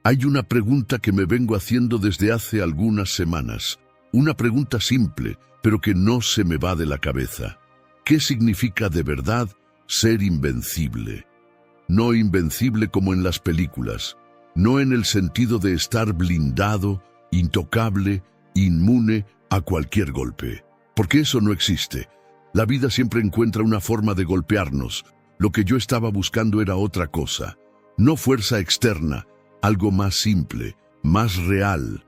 Hay una pregunta que me vengo haciendo desde hace algunas semanas. Una pregunta simple, pero que no se me va de la cabeza. ¿Qué significa de verdad ser invencible? No invencible como en las películas, no en el sentido de estar blindado, intocable, inmune a cualquier golpe. Porque eso no existe. La vida siempre encuentra una forma de golpearnos. Lo que yo estaba buscando era otra cosa. No fuerza externa, algo más simple, más real.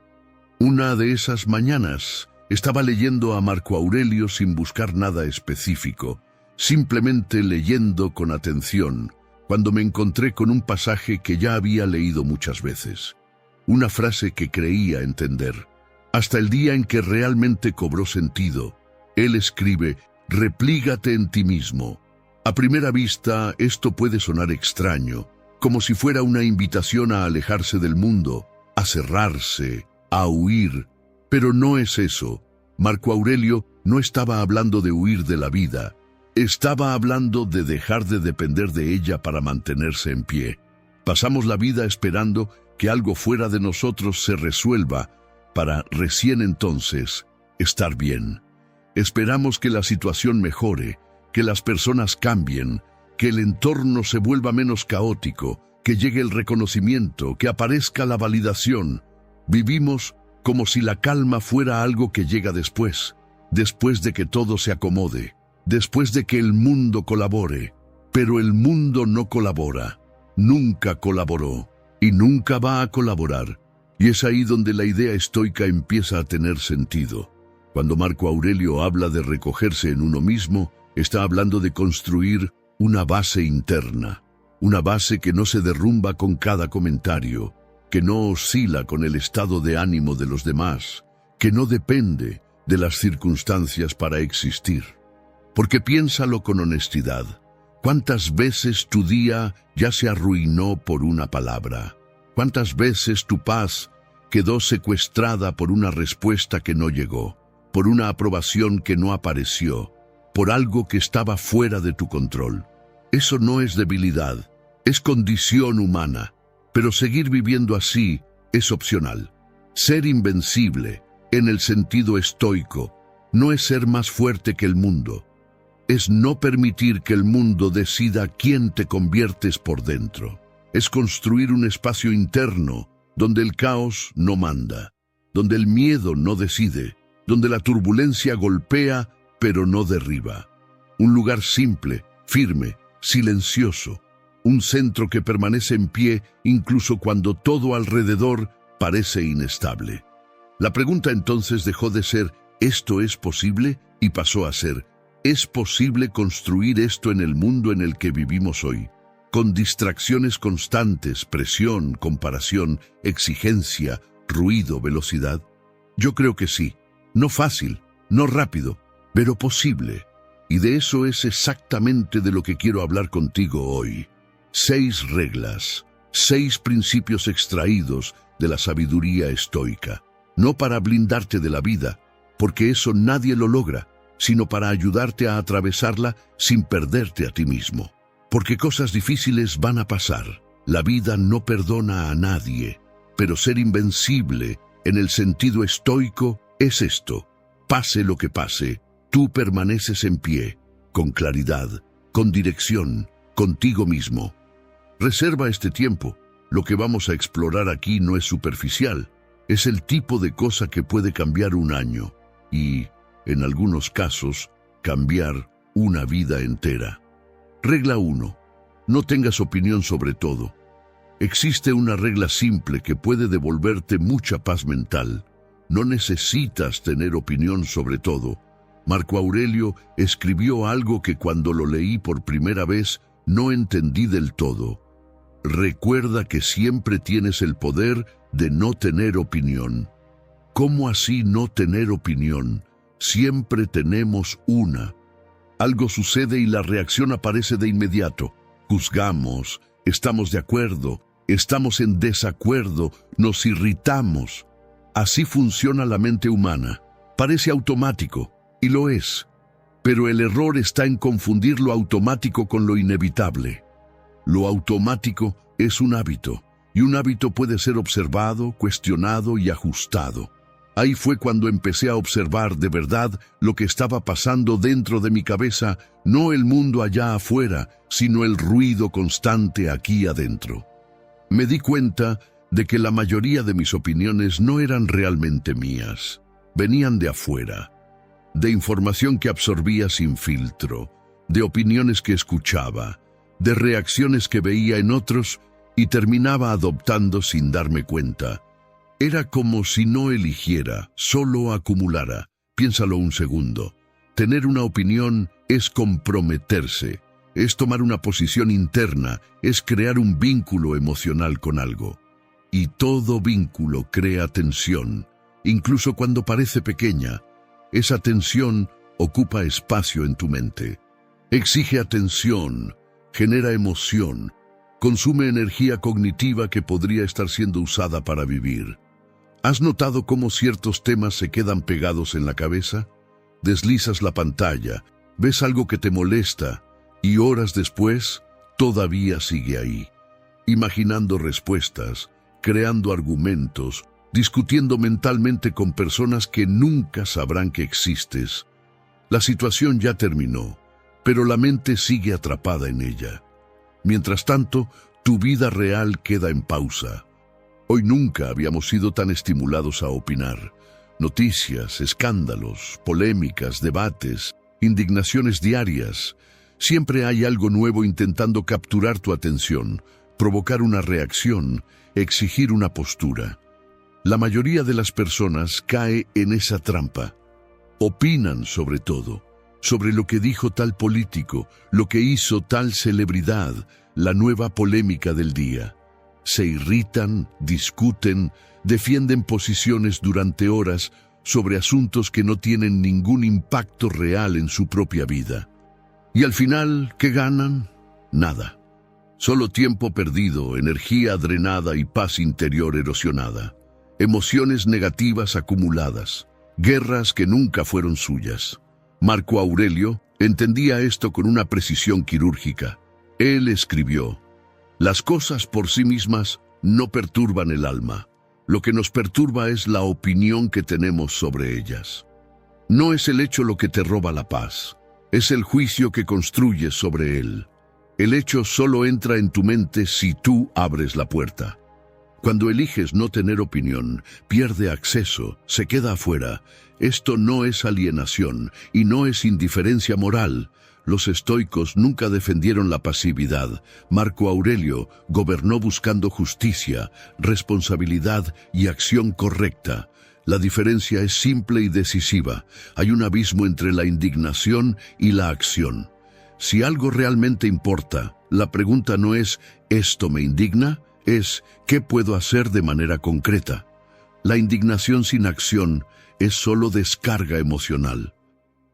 Una de esas mañanas estaba leyendo a Marco Aurelio sin buscar nada específico, simplemente leyendo con atención, cuando me encontré con un pasaje que ya había leído muchas veces. Una frase que creía entender. Hasta el día en que realmente cobró sentido. Él escribe: replígate en ti mismo. A primera vista, esto puede sonar extraño, como si fuera una invitación a alejarse del mundo, a cerrarse, a huir. Pero no es eso. Marco Aurelio no estaba hablando de huir de la vida. Estaba hablando de dejar de depender de ella para mantenerse en pie. Pasamos la vida esperando que algo fuera de nosotros se resuelva para recién entonces estar bien. Esperamos que la situación mejore, que las personas cambien, que el entorno se vuelva menos caótico, que llegue el reconocimiento, que aparezca la validación. Vivimos como si la calma fuera algo que llega después de que todo se acomode, después de que el mundo colabore. Pero el mundo no colabora, nunca colaboró y nunca va a colaborar. Y es ahí donde la idea estoica empieza a tener sentido. Cuando Marco Aurelio habla de recogerse en uno mismo, está hablando de construir una base interna, una base que no se derrumba con cada comentario, que no oscila con el estado de ánimo de los demás, que no depende de las circunstancias para existir. Porque piénsalo con honestidad. ¿Cuántas veces tu día ya se arruinó por una palabra? ¿Cuántas veces tu paz quedó secuestrada por una respuesta que no llegó, por una aprobación que no apareció, por algo que estaba fuera de tu control? Eso no es debilidad, es condición humana, pero seguir viviendo así es opcional. Ser invencible, en el sentido estoico, no es ser más fuerte que el mundo, es no permitir que el mundo decida quién te conviertes por dentro. Es construir un espacio interno donde el caos no manda, donde el miedo no decide, donde la turbulencia golpea pero no derriba. Un lugar simple, firme, silencioso, un centro que permanece en pie incluso cuando todo alrededor parece inestable. La pregunta entonces dejó de ser ¿esto es posible? Y pasó a ser ¿es posible construir esto en el mundo en el que vivimos hoy? Con distracciones constantes, presión, comparación, exigencia, ruido, velocidad. Yo creo que sí. No fácil, no rápido, pero posible. Y de eso es exactamente de lo que quiero hablar contigo hoy. 6 reglas, 6 principios extraídos de la sabiduría estoica. No para blindarte de la vida, porque eso nadie lo logra, sino para ayudarte a atravesarla sin perderte a ti mismo. Porque cosas difíciles van a pasar. La vida no perdona a nadie, pero ser invencible, en el sentido estoico, es esto. Pase lo que pase, tú permaneces en pie, con claridad, con dirección, contigo mismo. Reserva este tiempo. Lo que vamos a explorar aquí no es superficial. Es el tipo de cosa que puede cambiar un año y, en algunos casos, cambiar una vida entera. Regla 1. No tengas opinión sobre todo. Existe una regla simple que puede devolverte mucha paz mental. No necesitas tener opinión sobre todo. Marco Aurelio escribió algo que cuando lo leí por primera vez no entendí del todo. Recuerda que siempre tienes el poder de no tener opinión. ¿Cómo así no tener opinión? Siempre tenemos una. Algo sucede y la reacción aparece de inmediato. Juzgamos, estamos de acuerdo, estamos en desacuerdo, nos irritamos. Así funciona la mente humana. Parece automático, y lo es. Pero el error está en confundir lo automático con lo inevitable. Lo automático es un hábito, y un hábito puede ser observado, cuestionado y ajustado. Ahí fue cuando empecé a observar de verdad lo que estaba pasando dentro de mi cabeza, no el mundo allá afuera, sino el ruido constante aquí adentro. Me di cuenta de que la mayoría de mis opiniones no eran realmente mías, venían de afuera, de información que absorbía sin filtro, de opiniones que escuchaba, de reacciones que veía en otros y terminaba adoptando sin darme cuenta. Era como si no eligiera, solo acumulara. Piénsalo un segundo. Tener una opinión es comprometerse, es tomar una posición interna, es crear un vínculo emocional con algo. Y todo vínculo crea tensión, incluso cuando parece pequeña. Esa tensión ocupa espacio en tu mente. Exige atención, genera emoción, consume energía cognitiva que podría estar siendo usada para vivir. ¿Has notado cómo ciertos temas se quedan pegados en la cabeza? Deslizas la pantalla, ves algo que te molesta y horas después todavía sigue ahí, imaginando respuestas, creando argumentos, discutiendo mentalmente con personas que nunca sabrán que existes. La situación ya terminó, pero la mente sigue atrapada en ella. Mientras tanto, tu vida real queda en pausa. Hoy nunca habíamos sido tan estimulados a opinar. Noticias, escándalos, polémicas, debates, indignaciones diarias. Siempre hay algo nuevo intentando capturar tu atención, provocar una reacción, exigir una postura. La mayoría de las personas cae en esa trampa. Opinan sobre todo, sobre lo que dijo tal político, lo que hizo tal celebridad, la nueva polémica del día. Se irritan, discuten, defienden posiciones durante horas sobre asuntos que no tienen ningún impacto real en su propia vida. Y al final, ¿qué ganan? Nada. Solo tiempo perdido, energía drenada y paz interior erosionada. Emociones negativas acumuladas. Guerras que nunca fueron suyas. Marco Aurelio entendía esto con una precisión quirúrgica. Él escribió: las cosas por sí mismas no perturban el alma. Lo que nos perturba es la opinión que tenemos sobre ellas. No es el hecho lo que te roba la paz, es el juicio que construyes sobre él. El hecho solo entra en tu mente si tú abres la puerta. Cuando eliges no tener opinión, pierde acceso, se queda afuera. Esto no es alienación y no es indiferencia moral. Los estoicos nunca defendieron la pasividad. Marco Aurelio gobernó buscando justicia, responsabilidad y acción correcta. La diferencia es simple y decisiva. Hay un abismo entre la indignación y la acción. Si algo realmente importa, la pregunta no es ¿esto me indigna? Es ¿qué puedo hacer de manera concreta? La indignación sin acción es solo descarga emocional.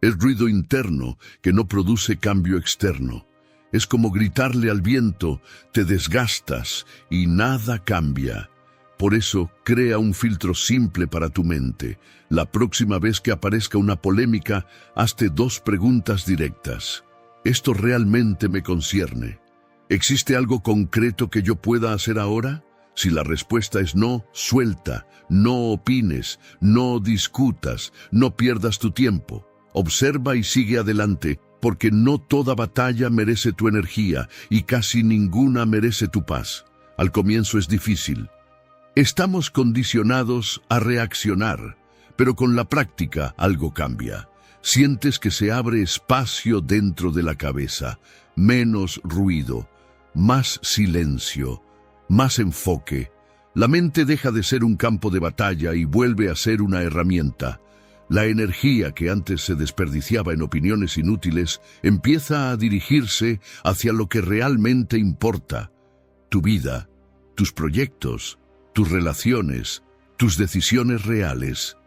Es ruido interno que no produce cambio externo. Es como gritarle al viento, te desgastas y nada cambia. Por eso, crea un filtro simple para tu mente. La próxima vez que aparezca una polémica, hazte 2 preguntas directas. ¿Esto realmente me concierne? ¿Existe algo concreto que yo pueda hacer ahora? Si la respuesta es no, suelta, no opines, no discutas, no pierdas tu tiempo. Observa y sigue adelante, porque no toda batalla merece tu energía y casi ninguna merece tu paz. Al comienzo es difícil. Estamos condicionados a reaccionar, pero con la práctica algo cambia. Sientes que se abre espacio dentro de la cabeza, menos ruido, más silencio, más enfoque. La mente deja de ser un campo de batalla y vuelve a ser una herramienta. La energía que antes se desperdiciaba en opiniones inútiles empieza a dirigirse hacia lo que realmente importa: tu vida, tus proyectos, tus relaciones, tus decisiones reales.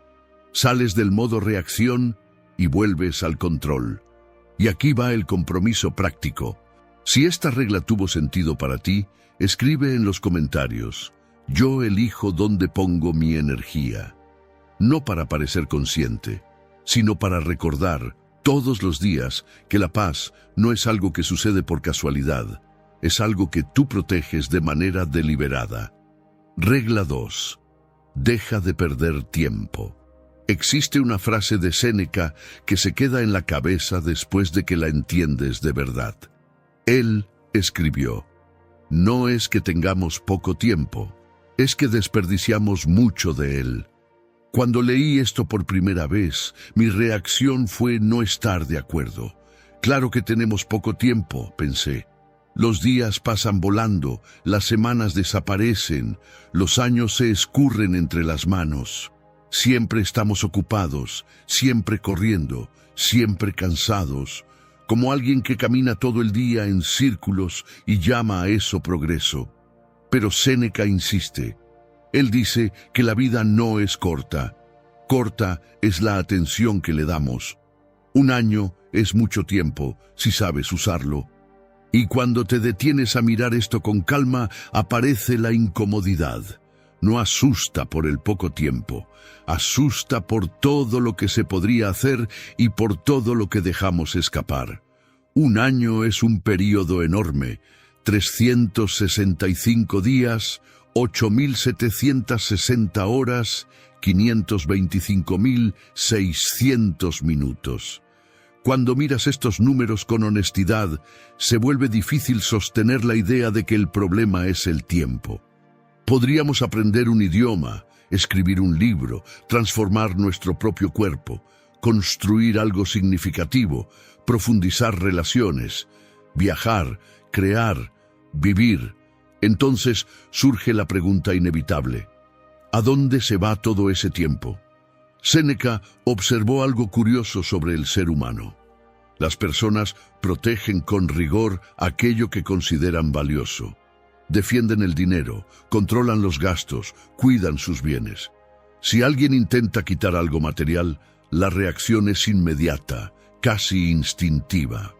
Sales del modo reacción y vuelves al control. Y aquí va el compromiso práctico. Si esta regla tuvo sentido para ti, escribe en los comentarios: yo elijo dónde pongo mi energía. No para parecer consciente, sino para recordar todos los días que la paz no es algo que sucede por casualidad, es algo que tú proteges de manera deliberada. Regla 2. Deja de perder tiempo. Existe una frase de Séneca que se queda en la cabeza después de que la entiendes de verdad. Él escribió: no es que tengamos poco tiempo, es que desperdiciamos mucho de él. Cuando leí esto por primera vez, mi reacción fue no estar de acuerdo. Claro que tenemos poco tiempo, pensé. Los días pasan volando, las semanas desaparecen, los años se escurren entre las manos. Siempre estamos ocupados, siempre corriendo, siempre cansados, como alguien que camina todo el día en círculos y llama a eso progreso. Pero Séneca insiste. Él dice que la vida no es corta. Corta es la atención que le damos. Un año es mucho tiempo, si sabes usarlo. Y cuando te detienes a mirar esto con calma, aparece la incomodidad. No asusta por el poco tiempo, asusta por todo lo que se podría hacer y por todo lo que dejamos escapar. Un año es un período enorme, 365 días, 8.760 horas, 525.600 minutos. Cuando miras estos números con honestidad, se vuelve difícil sostener la idea de que el problema es el tiempo. Podríamos aprender un idioma, escribir un libro, transformar nuestro propio cuerpo, construir algo significativo, profundizar relaciones, viajar, crear, vivir. Entonces surge la pregunta inevitable: ¿a dónde se va todo ese tiempo? Séneca observó algo curioso sobre el ser humano. Las personas protegen con rigor aquello que consideran valioso. Defienden el dinero, controlan los gastos, cuidan sus bienes. Si alguien intenta quitar algo material, la reacción es inmediata, casi instintiva.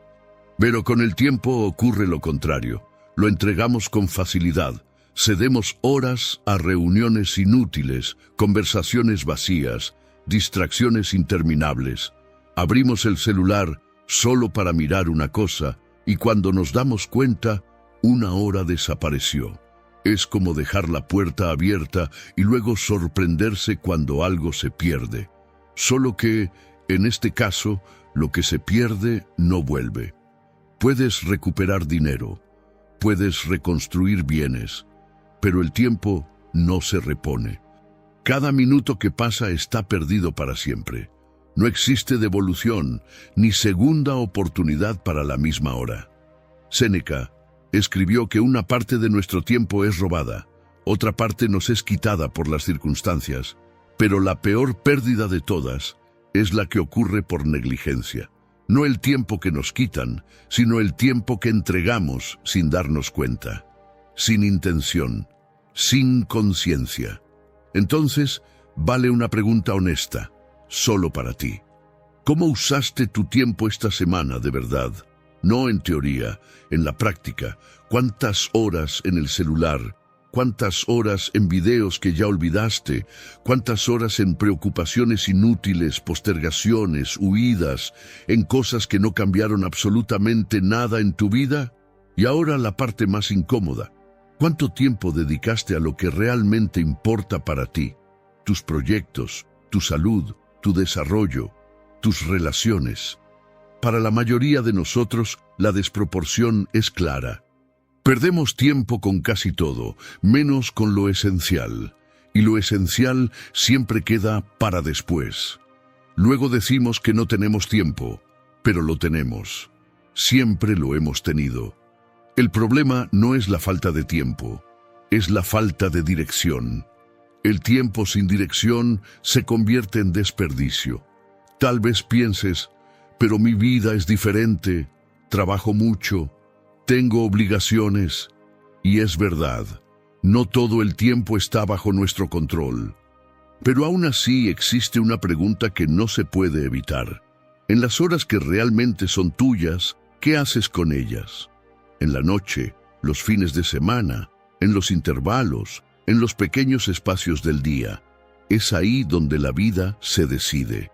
Pero con el tiempo ocurre lo contrario. Lo entregamos con facilidad. Cedemos horas a reuniones inútiles, conversaciones vacías, distracciones interminables. Abrimos el celular solo para mirar una cosa y cuando nos damos cuenta, una hora desapareció. Es como dejar la puerta abierta y luego sorprenderse cuando algo se pierde. Solo que, en este caso, lo que se pierde no vuelve. Puedes recuperar dinero, puedes reconstruir bienes, pero el tiempo no se repone. Cada minuto que pasa está perdido para siempre. No existe devolución ni segunda oportunidad para la misma hora. Séneca escribió que una parte de nuestro tiempo es robada, otra parte nos es quitada por las circunstancias, pero la peor pérdida de todas es la que ocurre por negligencia. No el tiempo que nos quitan, sino el tiempo que entregamos sin darnos cuenta, sin intención, sin conciencia. Entonces, vale una pregunta honesta, solo para ti. ¿Cómo usaste tu tiempo esta semana de verdad? No en teoría, en la práctica. ¿Cuántas horas en el celular? ¿Cuántas horas en videos que ya olvidaste? ¿Cuántas horas en preocupaciones inútiles, postergaciones, huidas, en cosas que no cambiaron absolutamente nada en tu vida? Y ahora la parte más incómoda. ¿Cuánto tiempo dedicaste a lo que realmente importa para ti? Tus proyectos, tu salud, tu desarrollo, tus relaciones. Para la mayoría de nosotros, la desproporción es clara. Perdemos tiempo con casi todo, menos con lo esencial. Y lo esencial siempre queda para después. Luego decimos que no tenemos tiempo, pero lo tenemos. Siempre lo hemos tenido. El problema no es la falta de tiempo, es la falta de dirección. El tiempo sin dirección se convierte en desperdicio. Tal vez pienses: pero mi vida es diferente, trabajo mucho, tengo obligaciones. Y es verdad, no todo el tiempo está bajo nuestro control. Pero aún así existe una pregunta que no se puede evitar. En las horas que realmente son tuyas, ¿qué haces con ellas? En la noche, los fines de semana, en los intervalos, en los pequeños espacios del día. Es ahí donde la vida se decide.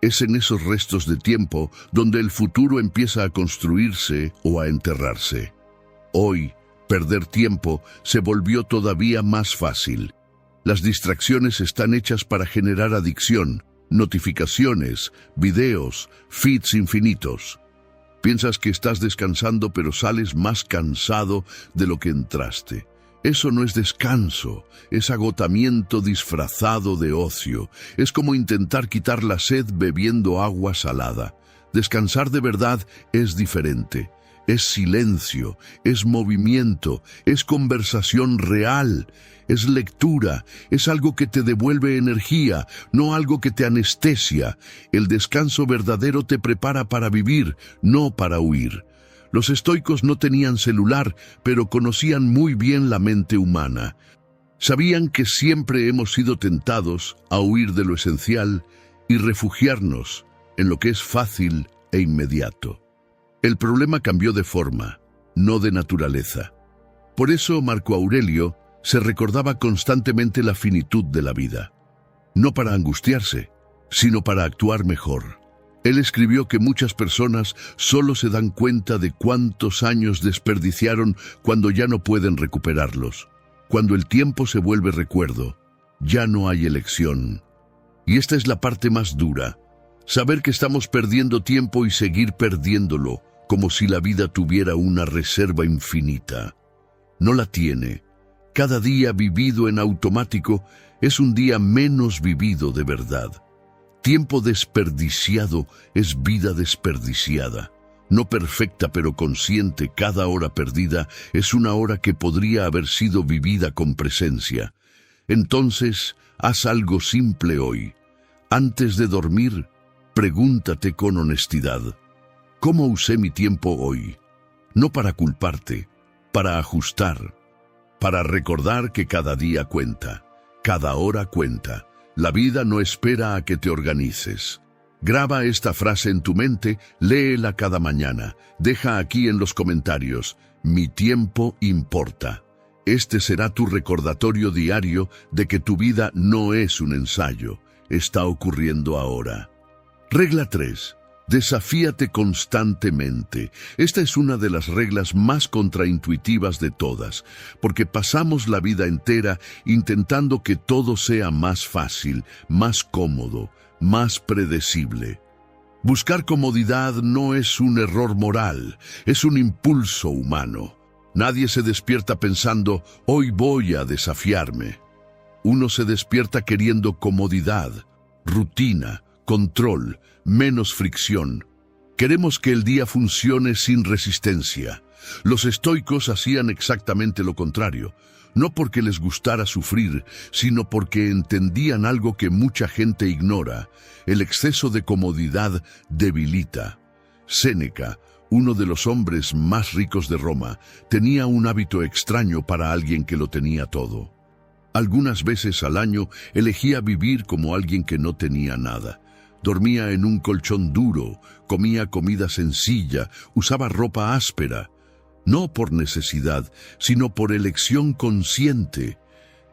Es en esos restos de tiempo donde el futuro empieza a construirse o a enterrarse. Hoy, Perder tiempo se volvió todavía más fácil. Las distracciones están hechas para generar adicción, notificaciones, videos, feeds infinitos. Piensas que estás descansando, pero sales más cansado de lo que entraste. Eso no es descanso, es agotamiento disfrazado de ocio. Es como intentar quitar la sed bebiendo agua salada. Descansar de verdad es diferente. Es silencio, es movimiento, es conversación real, es lectura, es algo que te devuelve energía, no algo que te anestesia. El descanso verdadero te prepara para vivir, no para huir. Los estoicos no tenían celular, pero conocían muy bien la mente humana. Sabían que siempre hemos sido tentados a huir de lo esencial y refugiarnos en lo que es fácil e inmediato. El problema cambió de forma, no de naturaleza. Por eso Marco Aurelio se recordaba constantemente la finitud de la vida. No para angustiarse, sino para actuar mejor. Él escribió que muchas personas solo se dan cuenta de cuántos años desperdiciaron cuando ya no pueden recuperarlos. Cuando el tiempo se vuelve recuerdo, ya no hay elección. Y esta es la parte más dura. Saber que estamos perdiendo tiempo y seguir perdiéndolo, como si la vida tuviera una reserva infinita. No la tiene. Cada día vivido en automático es un día menos vivido de verdad. Tiempo desperdiciado es vida desperdiciada. No perfecta pero consciente, cada hora perdida es una hora que podría haber sido vivida con presencia. Entonces, haz algo simple hoy. Antes de dormir, pregúntate con honestidad: ¿cómo usé mi tiempo hoy? No para culparte, para ajustar, para recordar que cada día cuenta, cada hora cuenta. La vida no espera a que te organices. Graba esta frase en tu mente, léela cada mañana. Deja aquí en los comentarios: mi tiempo importa. Este será tu recordatorio diario de que tu vida no es un ensayo, está ocurriendo ahora. Regla 3. Desafíate constantemente. Esta es una de las reglas más contraintuitivas de todas, porque pasamos la vida entera intentando que todo sea más fácil, más cómodo, más predecible. Buscar comodidad no es un error moral, es un impulso humano. Nadie se despierta pensando: hoy voy a desafiarme. Uno se despierta queriendo comodidad, rutina, control, menos fricción. Queremos que el día funcione sin resistencia. Los estoicos hacían exactamente lo contrario, no porque les gustara sufrir, sino porque entendían algo que mucha gente ignora: el exceso de comodidad debilita. Séneca, uno de los hombres más ricos de Roma, tenía un hábito extraño para alguien que lo tenía todo. Algunas veces al año elegía vivir como alguien que no tenía nada. Dormía en un colchón duro, comía comida sencilla, usaba ropa áspera. No por necesidad, sino por elección consciente.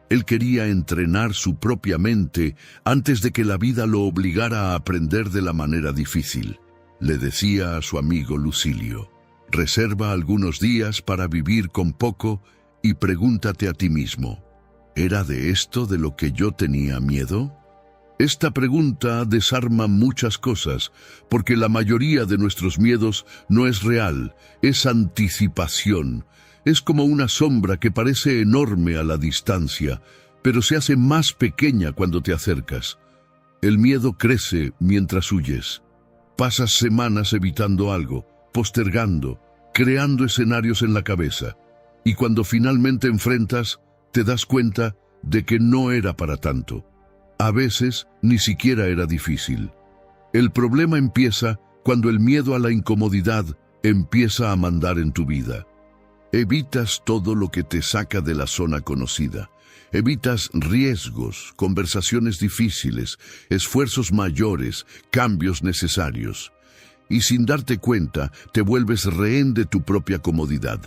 Él quería entrenar su propia mente antes de que la vida lo obligara a aprender de la manera difícil. Le decía a su amigo Lucilio: reserva algunos días para vivir con poco y pregúntate a ti mismo: ¿era de esto de lo que yo tenía miedo? Esta pregunta desarma muchas cosas, porque la mayoría de nuestros miedos no es real, es anticipación. Es como una sombra que parece enorme a la distancia, pero se hace más pequeña cuando te acercas. El miedo crece mientras huyes. Pasas semanas evitando algo, postergando, creando escenarios en la cabeza, y cuando finalmente enfrentas, te das cuenta de que no era para tanto. A veces ni siquiera era difícil. El problema empieza cuando el miedo a la incomodidad empieza a mandar en tu vida. Evitas todo lo que te saca de la zona conocida. Evitas riesgos, conversaciones difíciles, esfuerzos mayores, cambios necesarios. Y sin darte cuenta, te vuelves rehén de tu propia comodidad.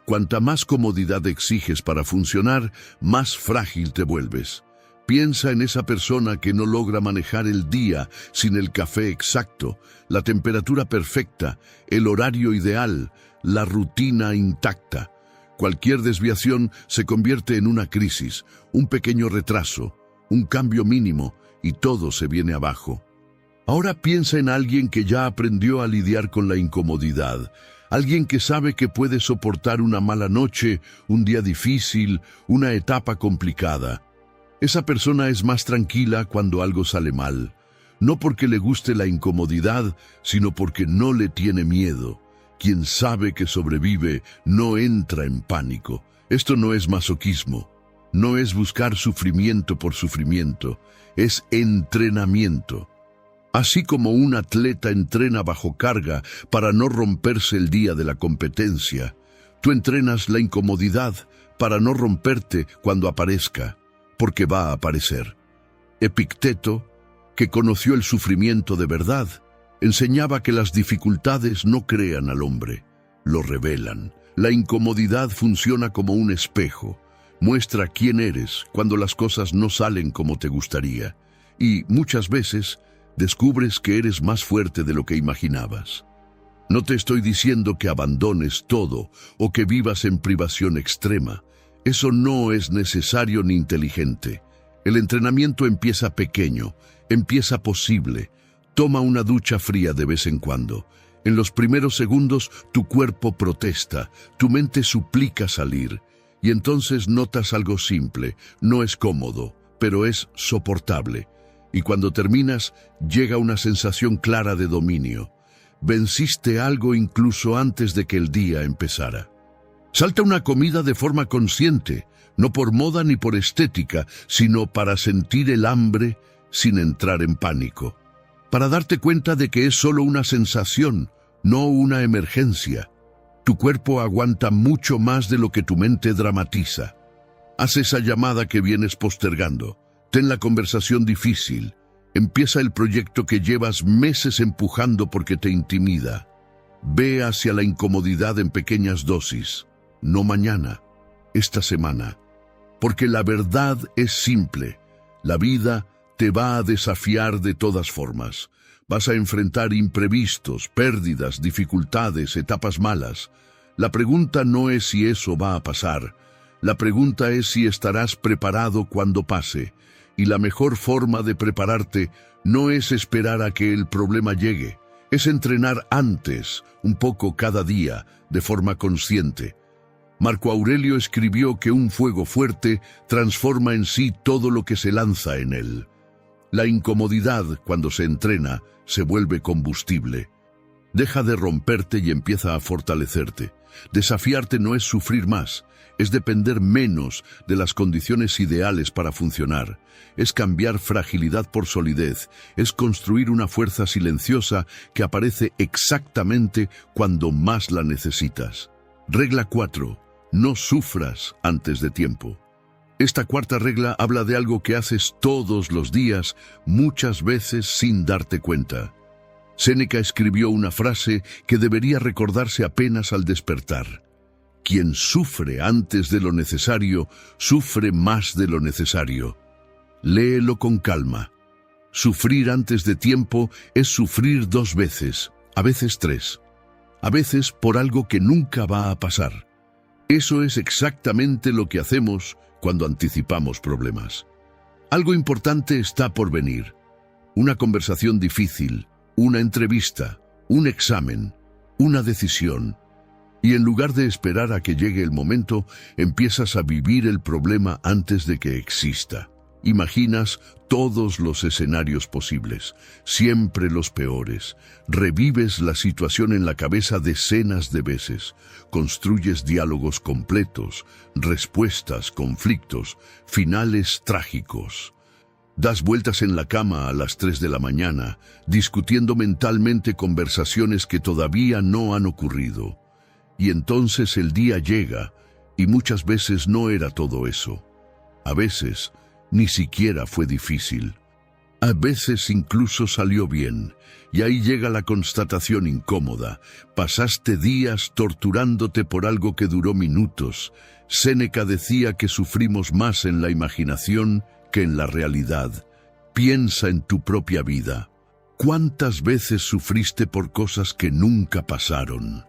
Cuanta más comodidad exiges para funcionar, más frágil te vuelves. Piensa en esa persona que no logra manejar el día sin el café exacto, la temperatura perfecta, el horario ideal, la rutina intacta. Cualquier desviación se convierte en una crisis, un pequeño retraso, un cambio mínimo, y todo se viene abajo. Ahora piensa en alguien que ya aprendió a lidiar con la incomodidad, alguien que sabe que puede soportar una mala noche, un día difícil, una etapa complicada. Esa persona es más tranquila cuando algo sale mal, no porque le guste la incomodidad, sino porque no le tiene miedo. Quien sabe que sobrevive no entra en pánico. Esto no es masoquismo, no es buscar sufrimiento por sufrimiento, es entrenamiento. Así como un atleta entrena bajo carga para no romperse el día de la competencia, tú entrenas la incomodidad para no romperte cuando aparezca, porque va a aparecer. Epicteto, que conoció el sufrimiento de verdad, enseñaba que las dificultades no crean al hombre, lo revelan. La incomodidad funciona como un espejo, muestra quién eres cuando las cosas no salen como te gustaría, y muchas veces descubres que eres más fuerte de lo que imaginabas. No te estoy diciendo que abandones todo o que vivas en privación extrema. Eso no es necesario ni inteligente. El entrenamiento empieza pequeño, empieza posible. Toma una ducha fría de vez en cuando. En los primeros segundos tu cuerpo protesta, tu mente suplica salir, y entonces notas algo simple, no es cómodo, pero es soportable. Y cuando terminas, llega una sensación clara de dominio. Venciste algo incluso antes de que el día empezara. Salta una comida de forma consciente, no por moda ni por estética, sino para sentir el hambre sin entrar en pánico. Para darte cuenta de que es solo una sensación, no una emergencia. Tu cuerpo aguanta mucho más de lo que tu mente dramatiza. Haz esa llamada que vienes postergando. Ten la conversación difícil. Empieza el proyecto que llevas meses empujando porque te intimida. Ve hacia la incomodidad en pequeñas dosis. No mañana, esta semana. Porque la verdad es simple. La vida te va a desafiar de todas formas. Vas a enfrentar imprevistos, pérdidas, dificultades, etapas malas. La pregunta no es si eso va a pasar. La pregunta es si estarás preparado cuando pase. Y la mejor forma de prepararte no es esperar a que el problema llegue. Es entrenar antes, un poco cada día, de forma consciente. Marco Aurelio escribió que un fuego fuerte transforma en sí todo lo que se lanza en él. La incomodidad, cuando se entrena, se vuelve combustible. Deja de romperte y empieza a fortalecerte. Desafiarte no es sufrir más, es depender menos de las condiciones ideales para funcionar. Es cambiar fragilidad por solidez, es construir una fuerza silenciosa que aparece exactamente cuando más la necesitas. Regla 4. No sufras antes de tiempo. Esta cuarta regla habla de algo que haces todos los días, muchas veces sin darte cuenta. Séneca escribió una frase que debería recordarse apenas al despertar. Quien sufre antes de lo necesario, sufre más de lo necesario. Léelo con calma. Sufrir antes de tiempo es sufrir 2 veces, a veces 3. A veces por algo que nunca va a pasar. Eso es exactamente lo que hacemos cuando anticipamos problemas. Algo importante está por venir. Una conversación difícil, una entrevista, un examen, una decisión. Y en lugar de esperar a que llegue el momento, empiezas a vivir el problema antes de que exista. Imaginas todos los escenarios posibles, siempre los peores. Revives la situación en la cabeza decenas de veces. Construyes diálogos completos, respuestas, conflictos, finales trágicos. Das vueltas en la cama a las 3 de la mañana, discutiendo mentalmente conversaciones que todavía no han ocurrido. Y entonces el día llega, y muchas veces no era todo eso. A veces ni siquiera fue difícil. A veces incluso salió bien, y ahí llega la constatación incómoda. Pasaste días torturándote por algo que duró minutos. Séneca decía que sufrimos más en la imaginación que en la realidad. Piensa en tu propia vida. ¿Cuántas veces sufriste por cosas que nunca pasaron?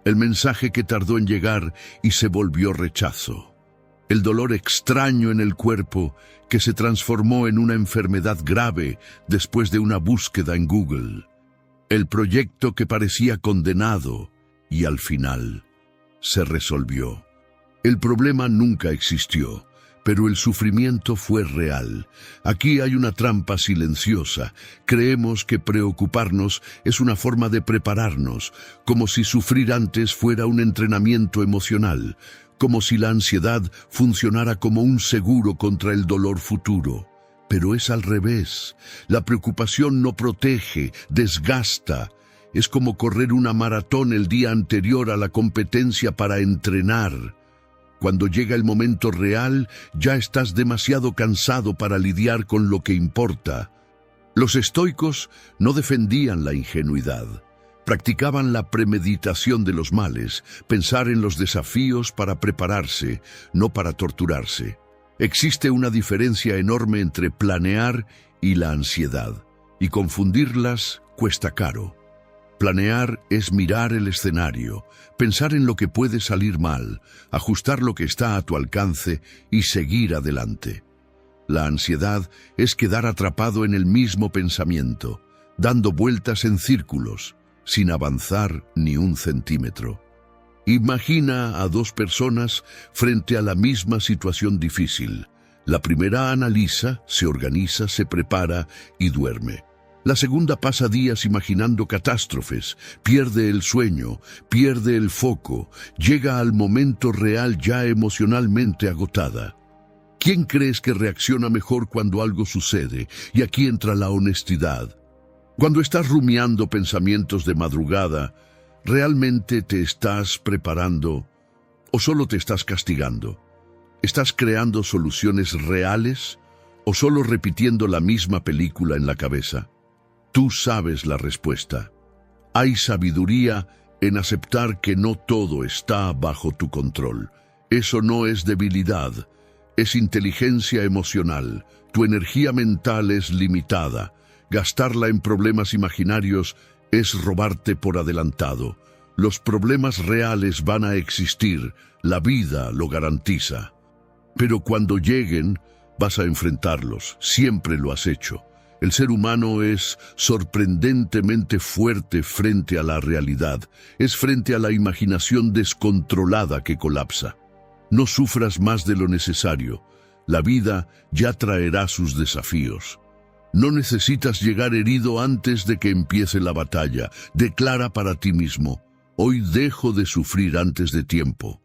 El mensaje que tardó en llegar y se volvió rechazo. El dolor extraño en el cuerpo que se transformó en una enfermedad grave después de una búsqueda en Google. El proyecto que parecía condenado y al final se resolvió. El problema nunca existió, pero el sufrimiento fue real. Aquí hay una trampa silenciosa. Creemos que preocuparnos es una forma de prepararnos, como si sufrir antes fuera un entrenamiento emocional, como si la ansiedad funcionara como un seguro contra el dolor futuro. Pero es al revés. La preocupación no protege, desgasta. Es como correr una maratón el día anterior a la competencia para entrenar. Cuando llega el momento real, ya estás demasiado cansado para lidiar con lo que importa. Los estoicos no defendían la ingenuidad. Practicaban la premeditación de los males, pensar en los desafíos para prepararse, no para torturarse. Existe una diferencia enorme entre planear y la ansiedad, y confundirlas cuesta caro. Planear es mirar el escenario, pensar en lo que puede salir mal, ajustar lo que está a tu alcance y seguir adelante. La ansiedad es quedar atrapado en el mismo pensamiento, dando vueltas en círculos, sin avanzar ni un centímetro. Imagina a dos personas frente a la misma situación difícil. La primera analiza, se organiza, se prepara y duerme. La segunda pasa días imaginando catástrofes, pierde el sueño, pierde el foco, llega al momento real ya emocionalmente agotada. ¿Quién crees que reacciona mejor cuando algo sucede? Y aquí entra la honestidad. Cuando estás rumiando pensamientos de madrugada, ¿realmente te estás preparando o solo te estás castigando? ¿Estás creando soluciones reales o solo repitiendo la misma película en la cabeza? Tú sabes la respuesta. Hay sabiduría en aceptar que no todo está bajo tu control. Eso no es debilidad, es inteligencia emocional. Tu energía mental es limitada. Gastarla en problemas imaginarios es robarte por adelantado. Los problemas reales van a existir, la vida lo garantiza. Pero cuando lleguen, vas a enfrentarlos, siempre lo has hecho. El ser humano es sorprendentemente fuerte frente a la realidad, es frente a la imaginación descontrolada que colapsa. No sufras más de lo necesario, la vida ya traerá sus desafíos. No necesitas llegar herido antes de que empiece la batalla. Declara para ti mismo: hoy dejo de sufrir antes de tiempo.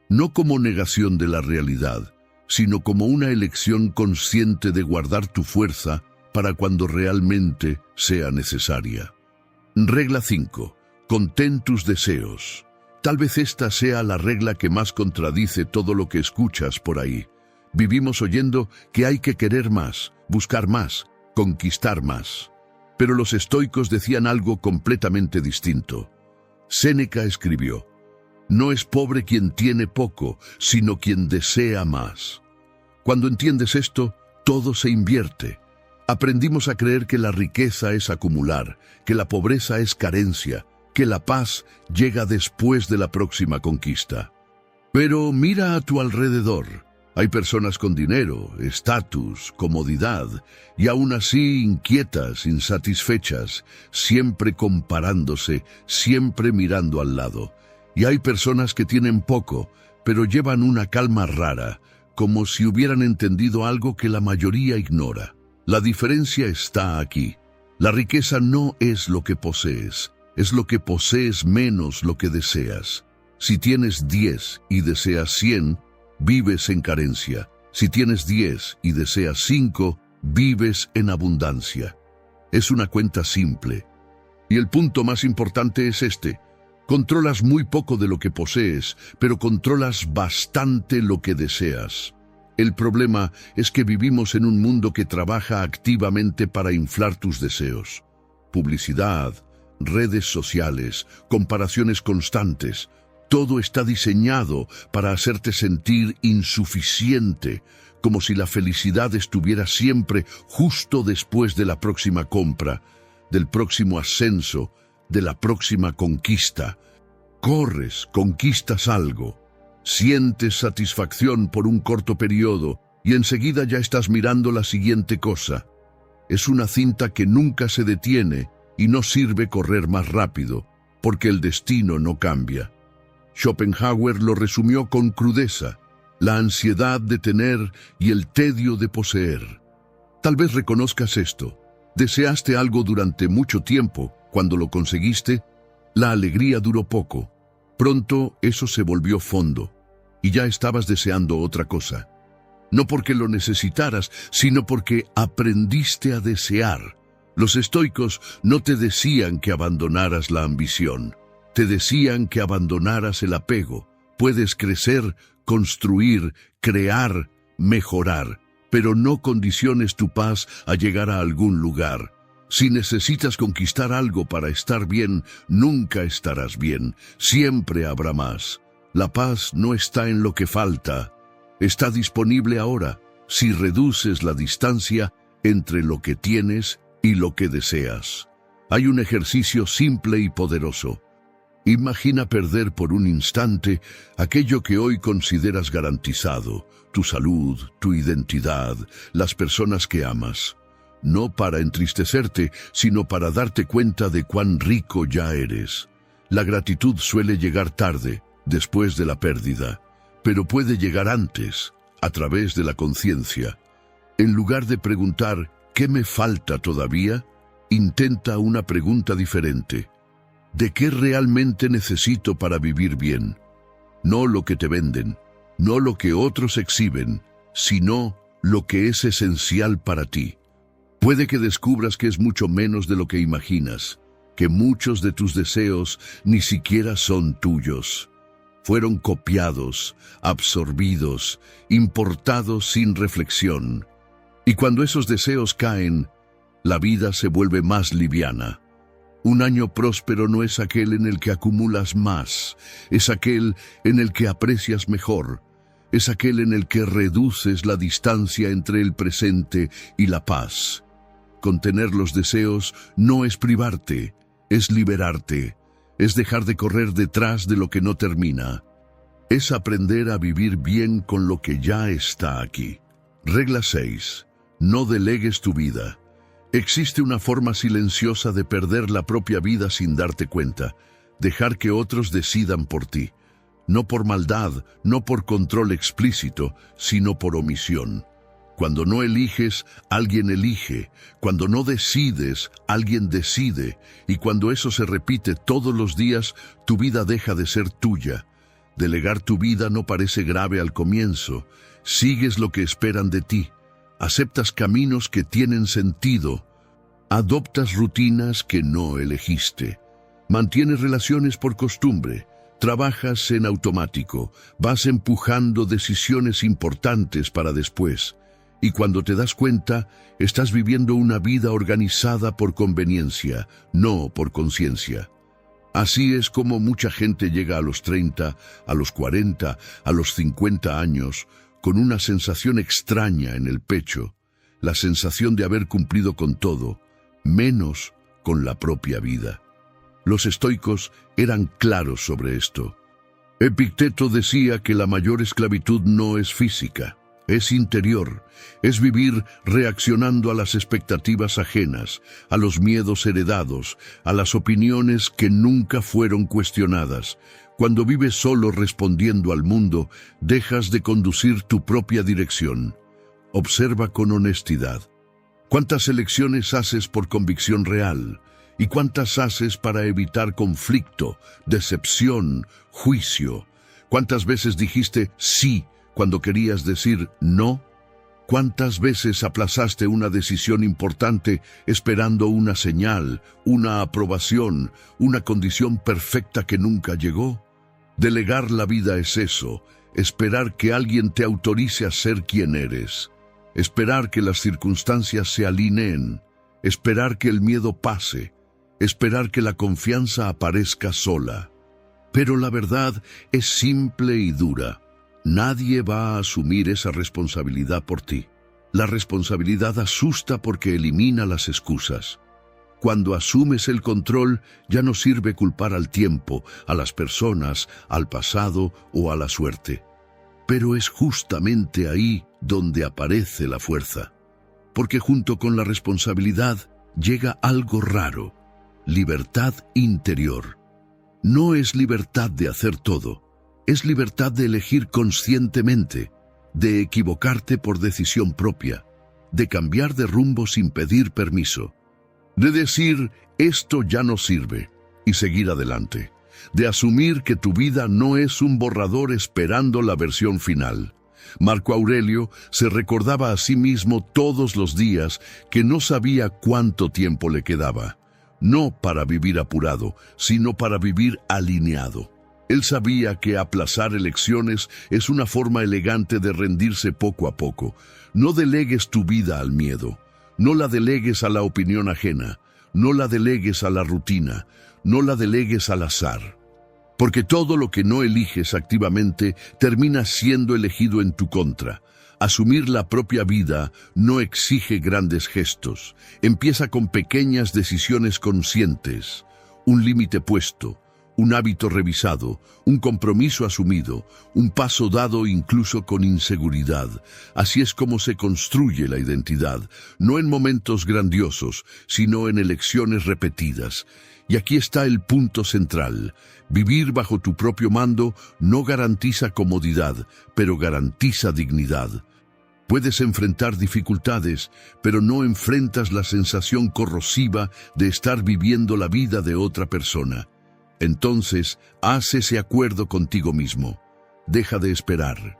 No como negación de la realidad, sino como una elección consciente de guardar tu fuerza para cuando realmente sea necesaria. Regla 5. Contén tus deseos. Tal vez esta sea la regla que más contradice todo lo que escuchas por ahí. Vivimos oyendo que hay que querer más, buscar más, conquistar más. Pero los estoicos decían algo completamente distinto. Séneca escribió: no es pobre quien tiene poco, sino quien desea más. Cuando entiendes esto, todo se invierte. Aprendimos a creer que la riqueza es acumular, que la pobreza es carencia, que la paz llega después de la próxima conquista. Pero mira a tu alrededor. Hay personas con dinero, estatus, comodidad, y aún así inquietas, insatisfechas, siempre comparándose, siempre mirando al lado. Y hay personas que tienen poco, pero llevan una calma rara, como si hubieran entendido algo que la mayoría ignora. La diferencia está aquí. La riqueza no es lo que posees, es lo que posees menos lo que deseas. Si tienes 10 y deseas 100, vives en carencia. Si tienes 10 y deseas 5, vives en abundancia. Es una cuenta simple. Y el punto más importante es este: controlas muy poco de lo que posees, pero controlas bastante lo que deseas. El problema es que vivimos en un mundo que trabaja activamente para inflar tus deseos. Publicidad, redes sociales, comparaciones constantes. Todo está diseñado para hacerte sentir insuficiente, como si la felicidad estuviera siempre justo después de la próxima compra, del próximo ascenso, de la próxima conquista. Corres, conquistas algo, sientes satisfacción por un corto periodo y enseguida ya estás mirando la siguiente cosa. Es una cinta que nunca se detiene y no sirve correr más rápido, porque el destino no cambia. Schopenhauer lo resumió con crudeza: la ansiedad de tener y el tedio de poseer. Tal vez reconozcas esto. Deseaste algo durante mucho tiempo. Cuando lo conseguiste, la alegría duró poco. Pronto eso se volvió fondo y ya estabas deseando otra cosa. No porque lo necesitaras, sino porque aprendiste a desear. Los estoicos no te decían que abandonaras la ambición. Te decían que abandonaras el apego. Puedes crecer, construir, crear, mejorar, pero no condiciones tu paz a llegar a algún lugar. Si necesitas conquistar algo para estar bien, nunca estarás bien. Siempre habrá más. La paz no está en lo que falta. Está disponible ahora, si reduces la distancia entre lo que tienes y lo que deseas. Hay un ejercicio simple y poderoso. Imagina perder por un instante aquello que hoy consideras garantizado: tu salud, tu identidad, las personas que amas. No para entristecerte, sino para darte cuenta de cuán rico ya eres. La gratitud suele llegar tarde, después de la pérdida, pero puede llegar antes, a través de la conciencia. En lugar de preguntar ¿qué me falta todavía?, intenta una pregunta diferente. ¿De qué realmente necesito para vivir bien? No lo que te venden, no lo que otros exhiben, sino lo que es esencial para ti. Puede que descubras que es mucho menos de lo que imaginas, que muchos de tus deseos ni siquiera son tuyos. Fueron copiados, absorbidos, importados sin reflexión. Y cuando esos deseos caen, la vida se vuelve más liviana. Un año próspero no es aquel en el que acumulas más, es aquel en el que aprecias mejor, es aquel en el que reduces la distancia entre el presente y la paz. Contener los deseos no es privarte, es liberarte, es dejar de correr detrás de lo que no termina. Es aprender a vivir bien con lo que ya está aquí. Regla 6. No delegues tu vida. Existe una forma silenciosa de perder la propia vida sin darte cuenta: dejar que otros decidan por ti. No por maldad, no por control explícito, sino por omisión. Cuando no eliges, alguien elige. Cuando no decides, alguien decide. Y cuando eso se repite todos los días, tu vida deja de ser tuya. Delegar tu vida no parece grave al comienzo. Sigues lo que esperan de ti. Aceptas caminos que tienen sentido. Adoptas rutinas que no elegiste. Mantienes relaciones por costumbre. Trabajas en automático. Vas empujando decisiones importantes para después. Y cuando te das cuenta, estás viviendo una vida organizada por conveniencia, no por conciencia. Así es como mucha gente llega a los 30, a los 40, a los 50 años, con una sensación extraña en el pecho, la sensación de haber cumplido con todo, menos con la propia vida. Los estoicos eran claros sobre esto. Epicteto decía que la mayor esclavitud no es física, es interior, es vivir reaccionando a las expectativas ajenas, a los miedos heredados, a las opiniones que nunca fueron cuestionadas. Cuando vives solo respondiendo al mundo, dejas de conducir tu propia dirección. Observa con honestidad. ¿Cuántas elecciones haces por convicción real? ¿Y cuántas haces para evitar conflicto, decepción, juicio? ¿Cuántas veces dijiste sí cuando querías decir no? ¿Cuántas veces aplazaste una decisión importante esperando una señal, una aprobación, una condición perfecta que nunca llegó? Delegar la vida es eso, esperar que alguien te autorice a ser quien eres, esperar que las circunstancias se alineen, esperar que el miedo pase, esperar que la confianza aparezca sola. Pero la verdad es simple y dura. Nadie va a asumir esa responsabilidad por ti. La responsabilidad asusta porque elimina las excusas. Cuando asumes el control, ya no sirve culpar al tiempo, a las personas, al pasado o a la suerte. Pero es justamente ahí donde aparece la fuerza. Porque junto con la responsabilidad llega algo raro: libertad interior. No es libertad de hacer todo, es libertad de elegir conscientemente, de equivocarte por decisión propia, de cambiar de rumbo sin pedir permiso, de decir esto ya no sirve y seguir adelante, de asumir que tu vida no es un borrador esperando la versión final. Marco Aurelio se recordaba a sí mismo todos los días que no sabía cuánto tiempo le quedaba, no para vivir apurado, sino para vivir alineado. Él sabía que aplazar elecciones es una forma elegante de rendirse poco a poco. No delegues tu vida al miedo, no la delegues a la opinión ajena, no la delegues a la rutina, no la delegues al azar. Porque todo lo que no eliges activamente termina siendo elegido en tu contra. Asumir la propia vida no exige grandes gestos. Empieza con pequeñas decisiones conscientes, un límite puesto, un hábito revisado, un compromiso asumido, un paso dado incluso con inseguridad. Así es como se construye la identidad, no en momentos grandiosos, sino en elecciones repetidas. Y aquí está el punto central: vivir bajo tu propio mando no garantiza comodidad, pero garantiza dignidad. Puedes enfrentar dificultades, pero no enfrentas la sensación corrosiva de estar viviendo la vida de otra persona. Entonces, haz ese acuerdo contigo mismo. Deja de esperar,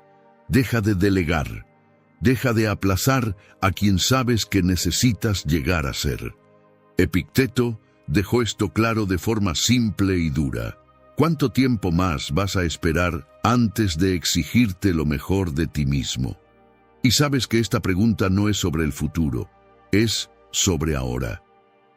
deja de delegar, deja de aplazar a quien sabes que necesitas llegar a ser. Epicteto dejó esto claro de forma simple y dura. ¿Cuánto tiempo más vas a esperar antes de exigirte lo mejor de ti mismo? Y sabes que esta pregunta no es sobre el futuro, es sobre ahora.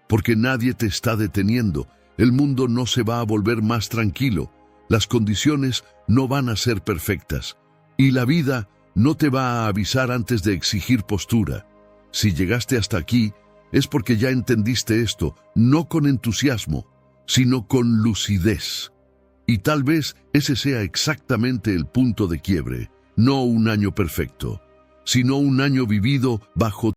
Porque nadie te está deteniendo, el mundo no se va a volver más tranquilo, las condiciones no van a ser perfectas, y la vida no te va a avisar antes de exigir postura. Si llegaste hasta aquí, es porque ya entendiste esto, no con entusiasmo, sino con lucidez. Y tal vez ese sea exactamente el punto de quiebre, no un año perfecto, sino un año vivido bajo